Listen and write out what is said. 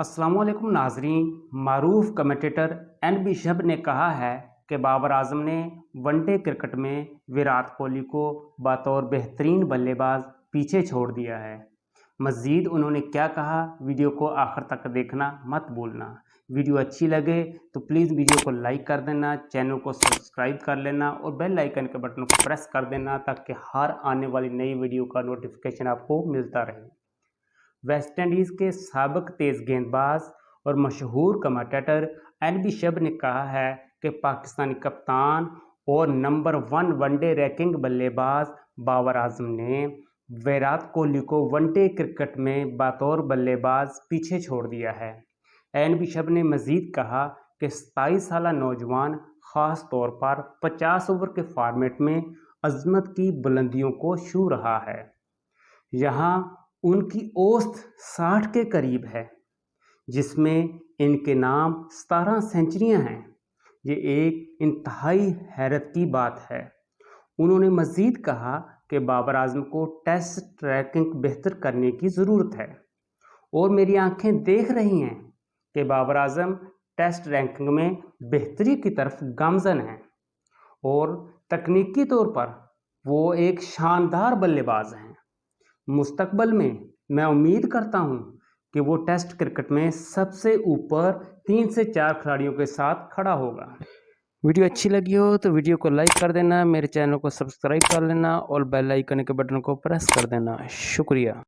अस्सलाम वालेकुम नाजरीन। मारूफ कमेंटेटर NB शहब ने कहा है कि बाबर आजम ने वनडे क्रिकेट में विराट कोहली को बतौर बेहतरीन बल्लेबाज पीछे छोड़ दिया है। मज़ीद उन्होंने क्या कहा, वीडियो को आखिर तक देखना मत भूलना। वीडियो अच्छी लगे तो प्लीज़ वीडियो को लाइक कर देना, चैनल को सब्सक्राइब कर लेना और बेल आइकन के बटन को प्रेस कर देना ताकि हर आने वाली नई वीडियो का नोटिफिकेशन आपको मिलता रहे। वेस्ट इंडीज़ के साबिक तेज़ गेंदबाज और मशहूर कमेंटेटर NB शहब ने कहा है कि पाकिस्तानी कप्तान और नंबर 1 वनडे रैंकिंग बल्लेबाज बाबर आजम ने विराट कोहली को वनडे क्रिकेट में बतौर बल्लेबाज पीछे छोड़ दिया है। NB शहब ने मज़ीद कहा कि 27 साल नौजवान ख़ास तौर पर 50 ओवर के फॉर्मेट में अज़मत की बुलंदियों को छू रहा है। यहाँ उनकी औसत 60 के करीब है, जिसमें इनके नाम 17 सेंचुरियाँ हैं। ये एक इंतहाई हैरत की बात है। उन्होंने मज़ीद कहा कि बाबर आजम को टेस्ट रैंकिंग बेहतर करने की ज़रूरत है और मेरी आंखें देख रही हैं कि बाबर आजम टेस्ट रैंकिंग में बेहतरी की तरफ गामज़न हैं और तकनीकी तौर पर वो एक शानदार बल्लेबाज हैं। मुस्तकबिल में मैं उम्मीद करता हूं कि वो टेस्ट क्रिकेट में सबसे ऊपर 3 से 4 खिलाड़ियों के साथ खड़ा होगा। वीडियो अच्छी लगी हो तो वीडियो को लाइक कर देना, मेरे चैनल को सब्सक्राइब कर लेना और बेल आइकन के बटन को प्रेस कर देना। शुक्रिया।